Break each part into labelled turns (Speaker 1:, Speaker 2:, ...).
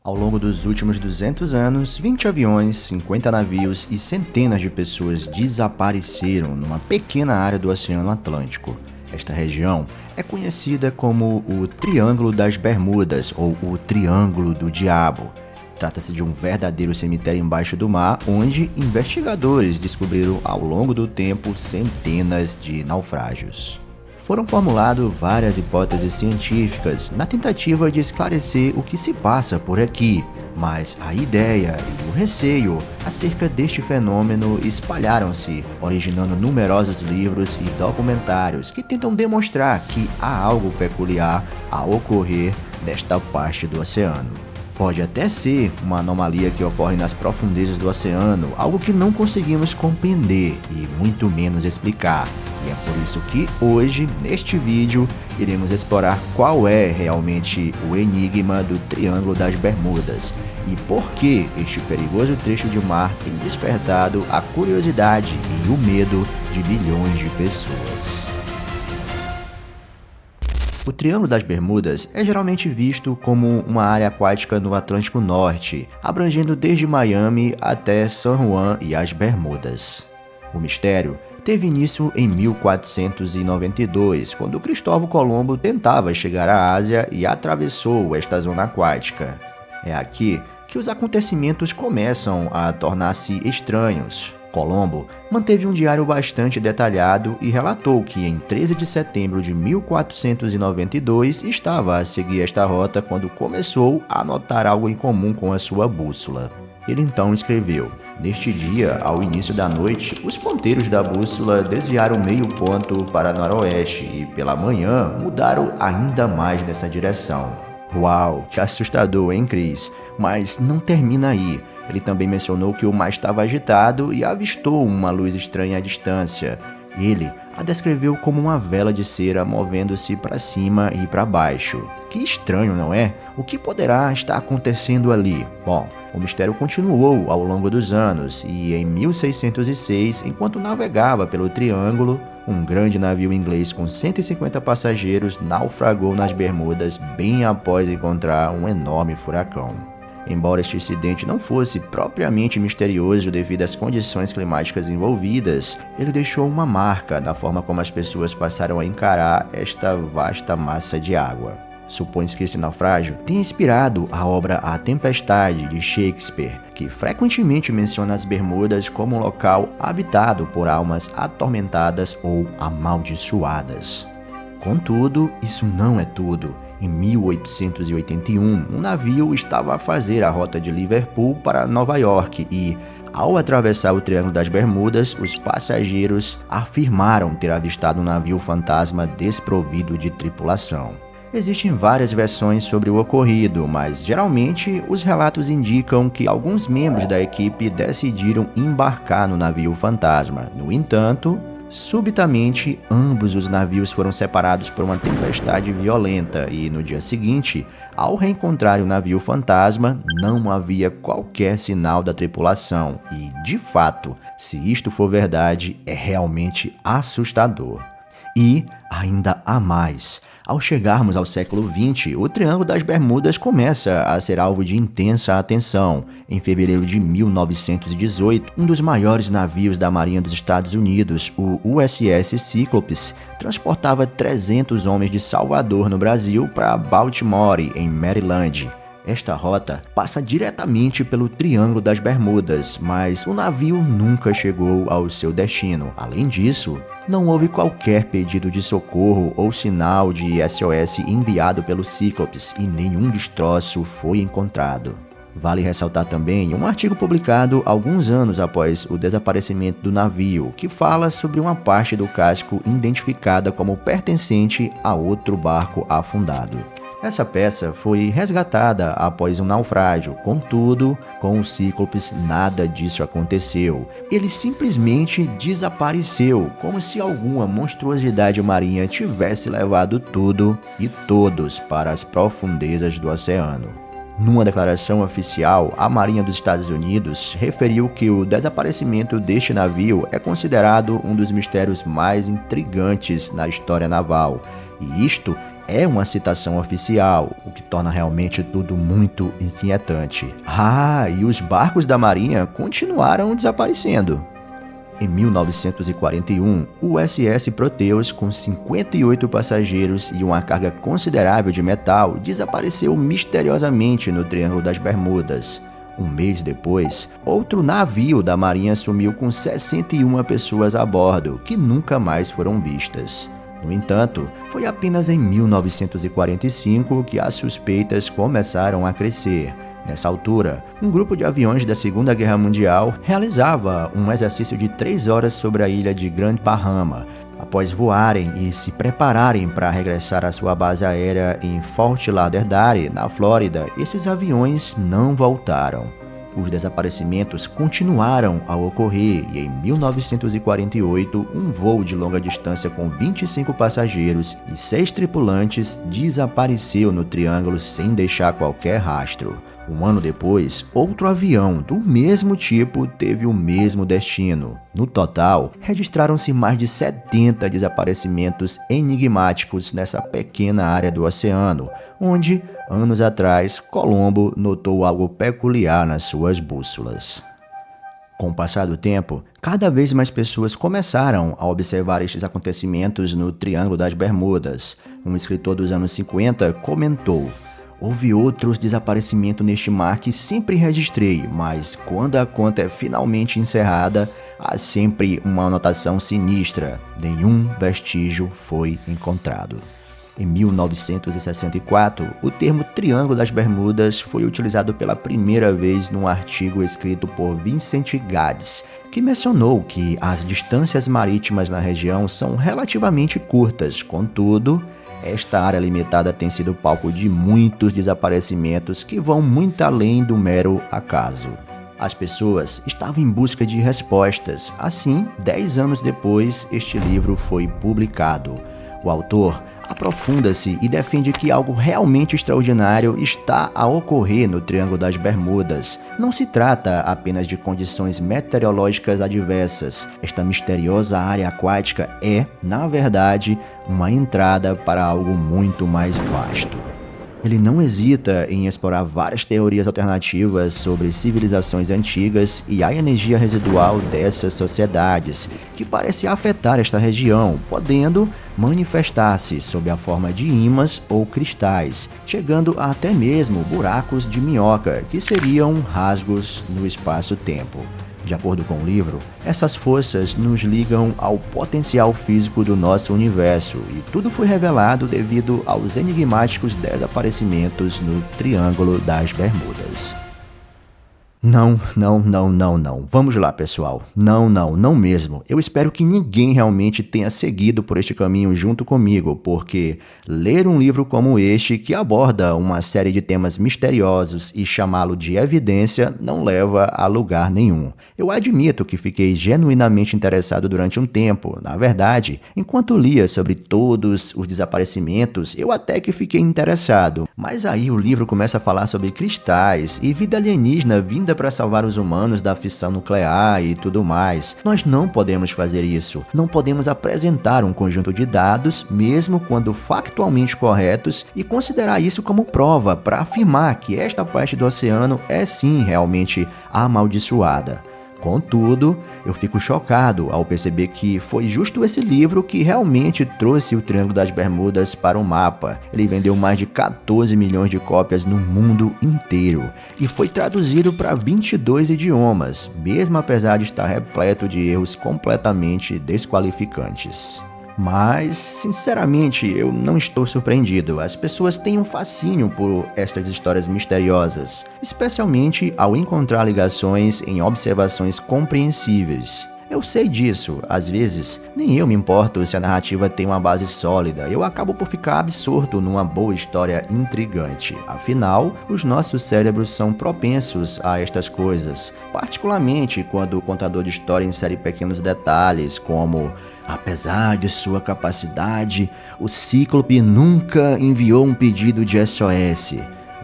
Speaker 1: Ao longo dos últimos 200 anos, 20 aviões, 50 navios e centenas de pessoas desapareceram numa pequena área do Oceano Atlântico. Esta região é conhecida como o Triângulo das Bermudas ou o Triângulo do Diabo. Trata-se de um verdadeiro cemitério embaixo do mar, onde investigadores descobriram ao longo do tempo centenas de naufrágios. Foram formuladas várias hipóteses científicas na tentativa de esclarecer o que se passa por aqui, mas a ideia e o receio acerca deste fenômeno espalharam-se, originando numerosos livros e documentários que tentam demonstrar que há algo peculiar a ocorrer nesta parte do oceano. Pode até ser uma anomalia que ocorre nas profundezas do oceano, algo que não conseguimos compreender e muito menos explicar. E é por isso que hoje, neste vídeo, iremos explorar qual é realmente o enigma do Triângulo das Bermudas e por que este perigoso trecho de mar tem despertado a curiosidade e o medo de milhões de pessoas. O Triângulo das Bermudas é geralmente visto como uma área aquática no Atlântico Norte, abrangendo desde Miami até San Juan e as Bermudas. O mistério teve início em 1492, quando Cristóvão Colombo tentava chegar à Ásia e atravessou esta zona aquática. É aqui que os acontecimentos começam a tornar-se estranhos. Colombo manteve um diário bastante detalhado e relatou que em 13 de setembro de 1492 estava a seguir esta rota quando começou a notar algo em comum com a sua bússola. Ele então escreveu: "Neste dia, ao início da noite, os ponteiros da bússola desviaram meio ponto para noroeste e pela manhã mudaram ainda mais nessa direção." Uau, que assustador, hein, Chris? Mas não termina aí. Ele também mencionou que o mar estava agitado e avistou uma luz estranha à distância. Ele a descreveu como uma vela de cera movendo-se para cima e para baixo. Que estranho, não é? O que poderá estar acontecendo ali? Bom, o mistério continuou ao longo dos anos e em 1606, enquanto navegava pelo Triângulo, um grande navio inglês com 150 passageiros naufragou nas Bermudas bem após encontrar um enorme furacão. Embora este incidente não fosse propriamente misterioso devido às condições climáticas envolvidas, ele deixou uma marca na forma como as pessoas passaram a encarar esta vasta massa de água. Supõe-se que esse naufrágio tenha inspirado a obra A Tempestade, de Shakespeare, que frequentemente menciona as Bermudas como um local habitado por almas atormentadas ou amaldiçoadas. Contudo, isso não é tudo. Em 1881, um navio estava a fazer a rota de Liverpool para Nova York e, ao atravessar o Triângulo das Bermudas, os passageiros afirmaram ter avistado um navio fantasma desprovido de tripulação. Existem várias versões sobre o ocorrido, mas geralmente os relatos indicam que alguns membros da equipe decidiram embarcar no navio fantasma. No entanto, subitamente, ambos os navios foram separados por uma tempestade violenta e, no dia seguinte, ao reencontrar o navio fantasma, não havia qualquer sinal da tripulação e, de fato, se isto for verdade, é realmente assustador. E, ainda há mais. Ao chegarmos ao século XX, o Triângulo das Bermudas começa a ser alvo de intensa atenção. Em fevereiro de 1918, um dos maiores navios da Marinha dos Estados Unidos, o USS Cyclops, transportava 300 homens de Salvador, no Brasil, para Baltimore, em Maryland. Esta rota passa diretamente pelo Triângulo das Bermudas, mas o navio nunca chegou ao seu destino. Além disso, não houve qualquer pedido de socorro ou sinal de SOS enviado pelo Cyclops e nenhum destroço foi encontrado. Vale ressaltar também um artigo publicado alguns anos após o desaparecimento do navio, que fala sobre uma parte do casco identificada como pertencente a outro barco afundado. Essa peça foi resgatada após um naufrágio, contudo, com o Cyclops nada disso aconteceu. Ele simplesmente desapareceu, como se alguma monstruosidade marinha tivesse levado tudo e todos para as profundezas do oceano. Numa declaração oficial, a Marinha dos Estados Unidos referiu que o desaparecimento deste navio é considerado um dos mistérios mais intrigantes na história naval, e isto é uma citação oficial, o que torna realmente tudo muito inquietante. E os barcos da Marinha continuaram desaparecendo. Em 1941, o USS Proteus, com 58 passageiros e uma carga considerável de metal, desapareceu misteriosamente no Triângulo das Bermudas. Um mês depois, outro navio da Marinha sumiu com 61 pessoas a bordo, que nunca mais foram vistas. No entanto, foi apenas em 1945 que as suspeitas começaram a crescer. Nessa altura, um grupo de aviões da Segunda Guerra Mundial realizava um exercício de 3 horas sobre a ilha de Grand Bahama. Após voarem e se prepararem para regressar à sua base aérea em Fort Lauderdale, na Flórida, esses aviões não voltaram. Os desaparecimentos continuaram a ocorrer e em 1948, um voo de longa distância com 25 passageiros e 6 tripulantes desapareceu no Triângulo sem deixar qualquer rastro. Um ano depois, outro avião do mesmo tipo teve o mesmo destino. No total, registraram-se mais de 70 desaparecimentos enigmáticos nessa pequena área do oceano, onde, anos atrás, Colombo notou algo peculiar nas suas bússolas. Com o passar do tempo, cada vez mais pessoas começaram a observar estes acontecimentos no Triângulo das Bermudas. Um escritor dos anos 50 comentou: "Houve outros desaparecimentos neste mar que sempre registrei, mas quando a conta é finalmente encerrada, há sempre uma anotação sinistra. Nenhum vestígio foi encontrado." Em 1964, o termo Triângulo das Bermudas foi utilizado pela primeira vez num artigo escrito por Vincent Gaddis, que mencionou que as distâncias marítimas na região são relativamente curtas, contudo, esta área limitada tem sido palco de muitos desaparecimentos que vão muito além do mero acaso. As pessoas estavam em busca de respostas. Assim, 10 anos depois, este livro foi publicado. O autor aprofunda-se e defende que algo realmente extraordinário está a ocorrer no Triângulo das Bermudas. Não se trata apenas de condições meteorológicas adversas. Esta misteriosa área aquática é, na verdade, uma entrada para algo muito mais vasto. Ele não hesita em explorar várias teorias alternativas sobre civilizações antigas e a energia residual dessas sociedades, que parece afetar esta região, podendo manifestar-se sob a forma de ímãs ou cristais, chegando a até mesmo buracos de minhoca, que seriam rasgos no espaço-tempo. De acordo com o livro, essas forças nos ligam ao potencial físico do nosso universo e tudo foi revelado devido aos enigmáticos desaparecimentos no Triângulo das Bermudas. Não. Vamos lá, pessoal. Não mesmo. Eu espero que ninguém realmente tenha seguido por este caminho junto comigo, porque ler um livro como este, que aborda uma série de temas misteriosos e chamá-lo de evidência, não leva a lugar nenhum. Eu admito que fiquei genuinamente interessado durante um tempo. Na verdade, enquanto lia sobre todos os desaparecimentos, eu até que fiquei interessado. Mas aí o livro começa a falar sobre cristais e vida alienígena vinda para salvar os humanos da fissão nuclear e tudo mais. Nós não podemos fazer isso. Não podemos apresentar um conjunto de dados, mesmo quando factualmente corretos, e considerar isso como prova para afirmar que esta parte do oceano é sim realmente amaldiçoada. Contudo, eu fico chocado ao perceber que foi justo esse livro que realmente trouxe o Triângulo das Bermudas para o mapa. Ele vendeu mais de 14 milhões de cópias no mundo inteiro e foi traduzido para 22 idiomas, mesmo apesar de estar repleto de erros completamente desqualificantes. Mas, sinceramente, eu não estou surpreendido. As pessoas têm um fascínio por estas histórias misteriosas, especialmente ao encontrar ligações em observações compreensíveis. Eu sei disso, às vezes, nem eu me importo se a narrativa tem uma base sólida, eu acabo por ficar absorto numa boa história intrigante. Afinal, os nossos cérebros são propensos a estas coisas, particularmente quando o contador de história insere pequenos detalhes, como: apesar de sua capacidade, o Cíclope nunca enviou um pedido de SOS.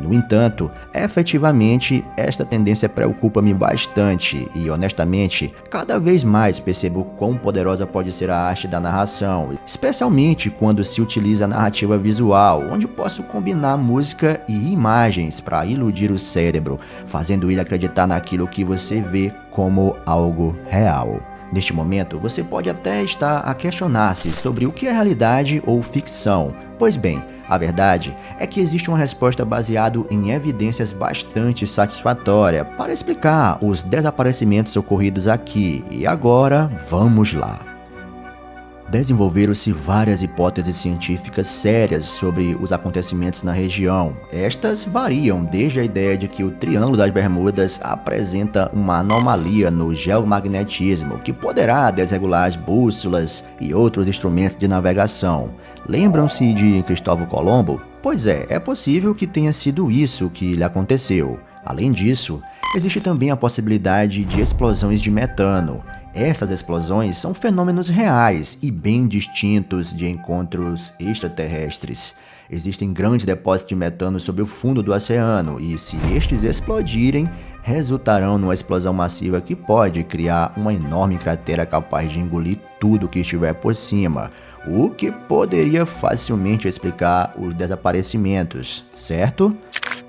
Speaker 1: No entanto, efetivamente, esta tendência preocupa-me bastante e, honestamente, cada vez mais percebo quão poderosa pode ser a arte da narração, especialmente quando se utiliza a narrativa visual, onde posso combinar música e imagens para iludir o cérebro, fazendo ele acreditar naquilo que você vê como algo real. Neste momento, você pode até estar a questionar-se sobre o que é realidade ou ficção. Pois bem, a verdade é que existe uma resposta baseada em evidências bastante satisfatória para explicar os desaparecimentos ocorridos aqui. E agora, vamos lá. Desenvolveram-se várias hipóteses científicas sérias sobre os acontecimentos na região. Estas variam desde a ideia de que o Triângulo das Bermudas apresenta uma anomalia no geomagnetismo que poderá desregular as bússolas e outros instrumentos de navegação. Lembram-se de Cristóvão Colombo? Pois é possível que tenha sido isso que lhe aconteceu. Além disso, existe também a possibilidade de explosões de metano. Essas explosões são fenômenos reais e bem distintos de encontros extraterrestres. Existem grandes depósitos de metano sob o fundo do oceano e, se estes explodirem, resultarão numa explosão massiva que pode criar uma enorme cratera capaz de engolir tudo que estiver por cima, o que poderia facilmente explicar os desaparecimentos, certo?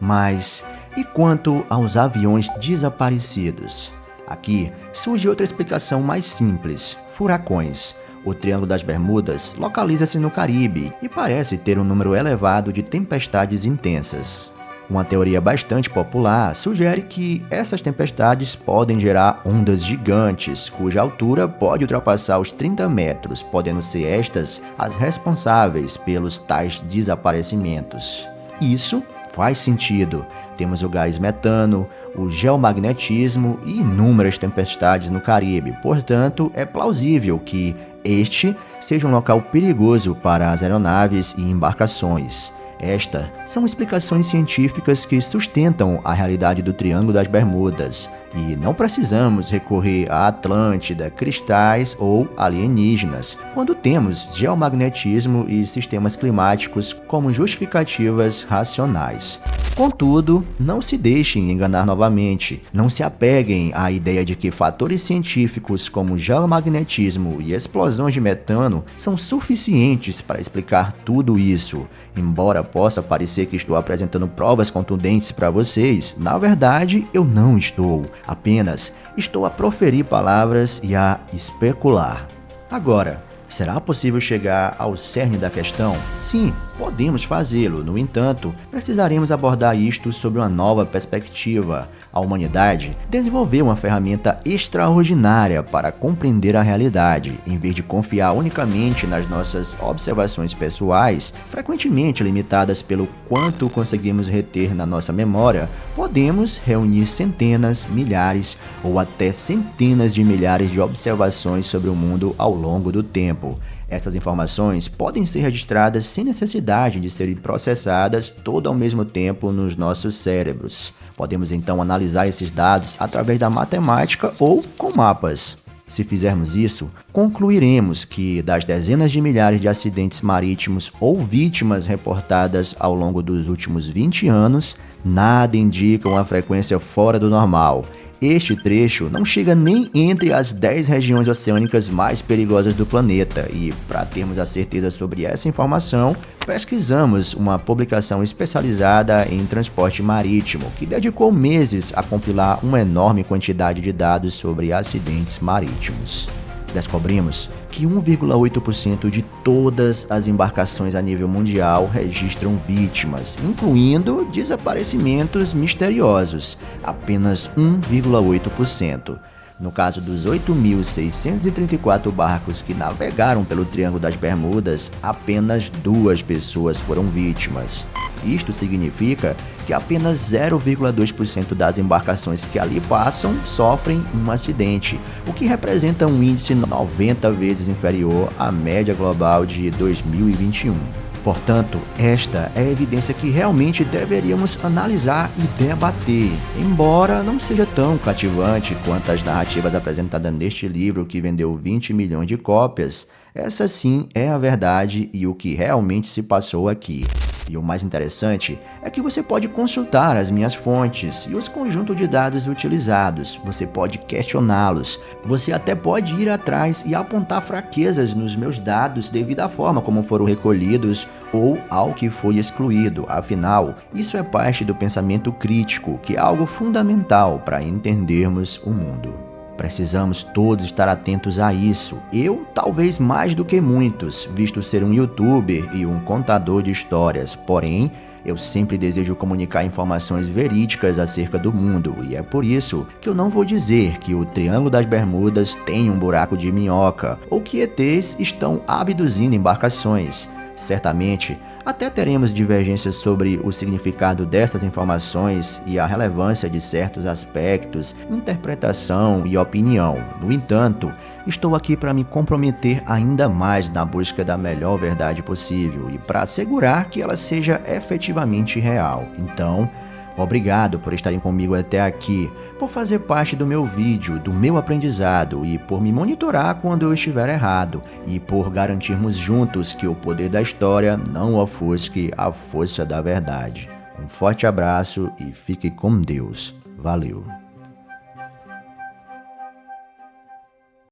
Speaker 1: Mas e quanto aos aviões desaparecidos? Aqui surge outra explicação mais simples: furacões. O Triângulo das Bermudas localiza-se no Caribe e parece ter um número elevado de tempestades intensas. Uma teoria bastante popular sugere que essas tempestades podem gerar ondas gigantes, cuja altura pode ultrapassar os 30 metros, podendo ser estas as responsáveis pelos tais desaparecimentos. Isso faz sentido. Temos o gás metano, o geomagnetismo e inúmeras tempestades no Caribe. Portanto, é plausível que este seja um local perigoso para as aeronaves e embarcações. Estas são explicações científicas que sustentam a realidade do Triângulo das Bermudas. E não precisamos recorrer a Atlântida, cristais ou alienígenas, quando temos geomagnetismo e sistemas climáticos como justificativas racionais. Contudo, não se deixem enganar novamente. Não se apeguem à ideia de que fatores científicos como geomagnetismo e explosões de metano são suficientes para explicar tudo isso. Embora possa parecer que estou apresentando provas contundentes para vocês, na verdade eu não estou. Apenas estou a proferir palavras e a especular. Agora, será possível chegar ao cerne da questão? Sim, podemos fazê-lo. No entanto, precisaremos abordar isto sob uma nova perspectiva. A humanidade desenvolveu uma ferramenta extraordinária para compreender a realidade. Em vez de confiar unicamente nas nossas observações pessoais, frequentemente limitadas pelo quanto conseguimos reter na nossa memória, podemos reunir centenas, milhares ou até centenas de milhares de observações sobre o mundo ao longo do tempo. Essas informações podem ser registradas sem necessidade de serem processadas todo ao mesmo tempo nos nossos cérebros. Podemos então analisar esses dados através da matemática ou com mapas. Se fizermos isso, concluiremos que das dezenas de milhares de acidentes marítimos ou vítimas reportadas ao longo dos últimos 20 anos, nada indica uma frequência fora do normal. Este trecho não chega nem entre as 10 regiões oceânicas mais perigosas do planeta e, para termos a certeza sobre essa informação, pesquisamos uma publicação especializada em transporte marítimo que dedicou meses a compilar uma enorme quantidade de dados sobre acidentes marítimos. Descobrimos que 1,8% de todas as embarcações a nível mundial registram vítimas, incluindo desaparecimentos misteriosos, apenas 1,8%. No caso dos 8.634 barcos que navegaram pelo Triângulo das Bermudas, apenas 2 pessoas foram vítimas. Isto significa que apenas 0,2% das embarcações que ali passam sofrem um acidente, o que representa um índice 90 vezes inferior à média global de 2021. Portanto, esta é a evidência que realmente deveríamos analisar e debater, embora não seja tão cativante quanto as narrativas apresentadas neste livro que vendeu 20 milhões de cópias. Essa sim é a verdade e o que realmente se passou aqui. E o mais interessante é que você pode consultar as minhas fontes e os conjuntos de dados utilizados, você pode questioná-los, você até pode ir atrás e apontar fraquezas nos meus dados devido à forma como foram recolhidos ou ao que foi excluído. Afinal, isso é parte do pensamento crítico, que é algo fundamental para entendermos o mundo. Precisamos todos estar atentos a isso. Eu, talvez mais do que muitos, visto ser um youtuber e um contador de histórias. Porém, eu sempre desejo comunicar informações verídicas acerca do mundo, e é por isso que eu não vou dizer que o Triângulo das Bermudas tem um buraco de minhoca, ou que ETs estão abduzindo embarcações. Certamente, até teremos divergências sobre o significado dessas informações e a relevância de certos aspectos, interpretação e opinião. No entanto, estou aqui para me comprometer ainda mais na busca da melhor verdade possível e para assegurar que ela seja efetivamente real. Então, obrigado por estarem comigo até aqui, por fazer parte do meu vídeo, do meu aprendizado e por me monitorar quando eu estiver errado e por garantirmos juntos que o poder da história não ofusque a força da verdade. Um forte abraço e fique com Deus. Valeu!